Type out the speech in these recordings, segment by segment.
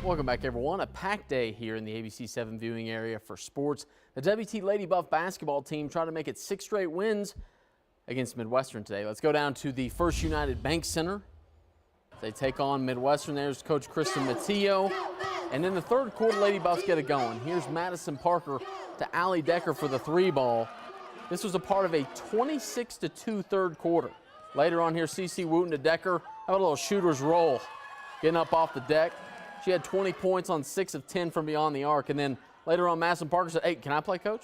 Welcome back, everyone. A packed day here in the ABC 7 viewing area for sports. The WT Lady Buff basketball team trying to make it 6 straight wins against Midwestern today. Let's go down to the First United Bank Center. They take on Midwestern. There's Coach Kristen Matteo. And in the third quarter, Lady Buffs get it going. Here's Madison Parker to Allie Decker for the 3-ball. This was a part of a 26-2 third quarter. Later on here, CeCe Wooten to Decker. How about a little shooter's roll? Getting up off the deck. She had 20 points on 6 of 10 from beyond the arc. And then later on, Madison Parker said, hey, can I play, coach?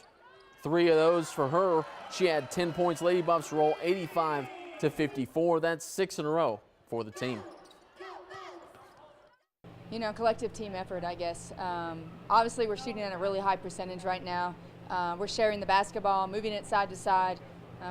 3 of those for her. She had 10 points. Lady Buffs roll 85-54. That's 6 in a row for the team. You know, collective team effort, I guess. Obviously, we're shooting at a really high percentage right now. We're sharing the basketball, moving it side to side.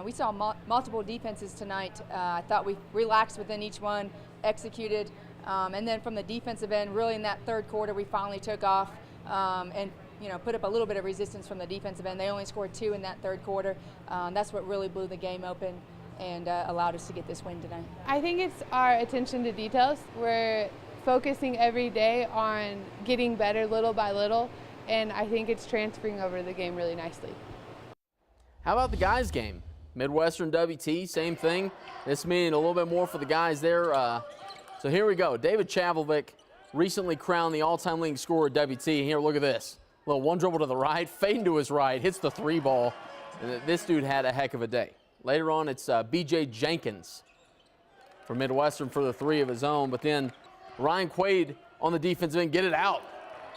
We saw multiple defenses tonight. I thought we relaxed within each one, executed. And then from the defensive end, really in that third quarter, we finally took off and, you know, put up a little bit of resistance from the defensive end. They only scored 2 in that third quarter. That's what really blew the game open and allowed us to get this win tonight. I think it's our attention to details. We're focusing every day on getting better little by little, and I think it's transferring over the game really nicely. How about the guys' game? Midwestern WT, same thing. This meaning a little bit more for the guys there. So here we go. David Chavlovic, recently crowned the all-time leading scorer at WT. Here, look at this. Little one dribble to the right, fading to his right, hits the 3-ball. And this dude had a heck of a day. Later on, it's B.J. Jenkins for Midwestern for the 3 of his own. But then Ryan Quaid on the defensive end, get it out.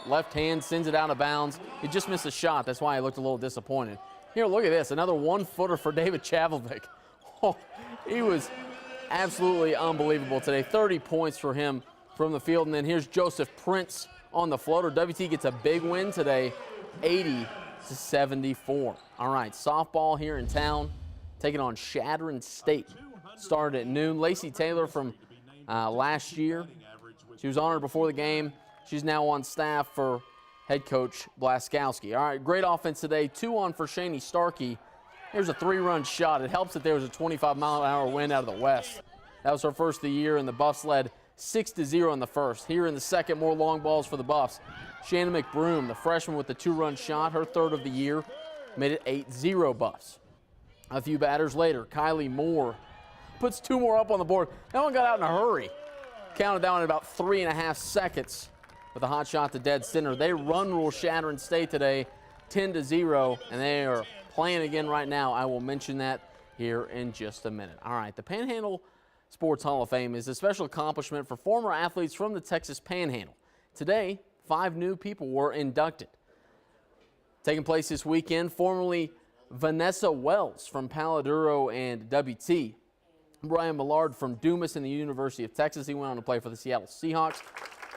Left hand, sends it out of bounds. He just missed a shot. That's why he looked a little disappointed. Here, look at this. Another 1-footer for David Chavlovic. Oh, he was absolutely unbelievable today. 30 points for him from the field. And then here's Joseph Prince on the floater. WT gets a big win today, 80-74. All right, softball here in town, taking on Chadron State. Started at noon. Lacey Taylor from last year. She was honored before the game. She's now on staff for head coach Blaskowski. All right, great offense today. 2 on for Shani Starkey. Here's a 3-run shot. It helps that there was a 25-mile-an-hour wind out of the west. That was her first of the year, and the Buffs led 6-0 in the first. Here in the second, more long balls for the Buffs. Shannon McBroom, the freshman with the 2-run shot, her third of the year, made it 8-0 Buffs. A few batters later, Kylie Moore puts 2 more up on the board. That one got out in a hurry. Counted down in about 3.5 seconds with a hot shot to dead center. They run rule Chadron State today, 10-0, and they are playing again right now. I will mention that here in just a minute. All right, the Panhandle Sports Hall of Fame is a special accomplishment for former athletes from the Texas Panhandle. Today, 5 new people were inducted. Taking place this weekend, formerly Vanessa Wells from Paladuro and WT. Brian Millard from Dumas and the University of Texas. He went on to play for the Seattle Seahawks.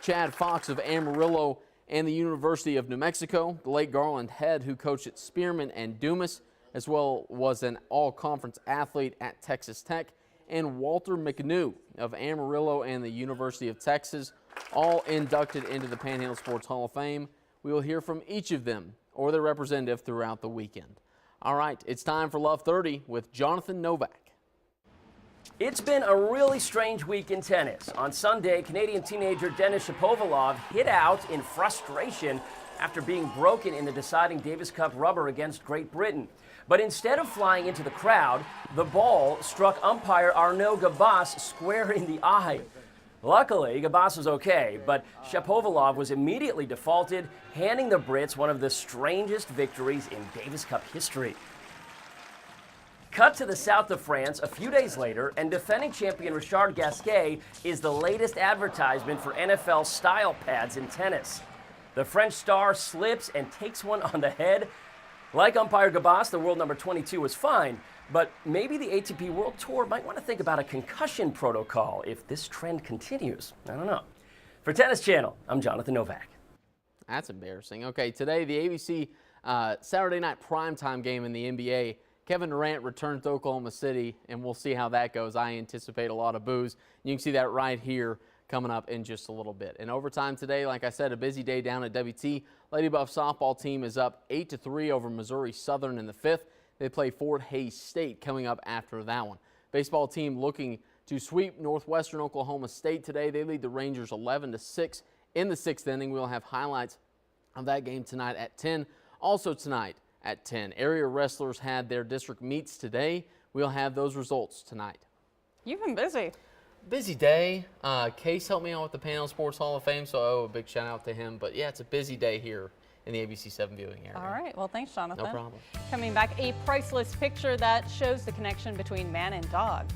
Chad Fox of Amarillo and the University of New Mexico. The late Garland Head, who coached at Spearman and Dumas, as well was an all-conference athlete at Texas Tech. And Walter McNew of Amarillo and the University of Texas, all inducted into the Panhandle Sports Hall of Fame. We will hear from each of them or their representative throughout the weekend. All right, it's time for Love 30 with Jonathan Novak. It's been a really strange week in tennis. On Sunday, Canadian teenager Denis Shapovalov hit out in frustration after being broken in the deciding Davis Cup rubber against Great Britain. But instead of flying into the crowd, the ball struck umpire Arnaud Gabas square in the eye. Luckily, Gabas was okay, but Shapovalov was immediately defaulted, handing the Brits one of the strangest victories in Davis Cup history. Cut to the south of France a few days later, and defending champion Richard Gasquet is the latest advertisement for NFL style pads in tennis. The French star slips and takes one on the head. Like umpire Gabas, the world number 22 was fine, but maybe the ATP World Tour might want to think about a concussion protocol if this trend continues. I don't know. For Tennis Channel, I'm Jonathan Novak. That's embarrassing. Okay, today the ABC Saturday night primetime game in the NBA. Kevin Durant returns to Oklahoma City, and we'll see how that goes. I anticipate a lot of boos. You can see that right here coming up in just a little bit. In overtime today, like I said, a busy day down at WT. Lady Buff softball team is up 8-3 over Missouri Southern in the 5th. They play Fort Hays State coming up after that one. Baseball team looking to sweep Northwestern Oklahoma State today. They lead the Rangers 11-6 in the 6th inning. We'll have highlights of that game tonight at 10. Also tonight at 10, area wrestlers had their district meets today. We'll have those results tonight. You've been busy. Busy day. Case helped me out with the Panhandle Sports Hall of Fame, so I owe a big shout out to him. But yeah, it's a busy day here in the ABC7 viewing area. All right. Well, thanks, Jonathan. No problem. Coming back, a priceless picture that shows the connection between man and dog.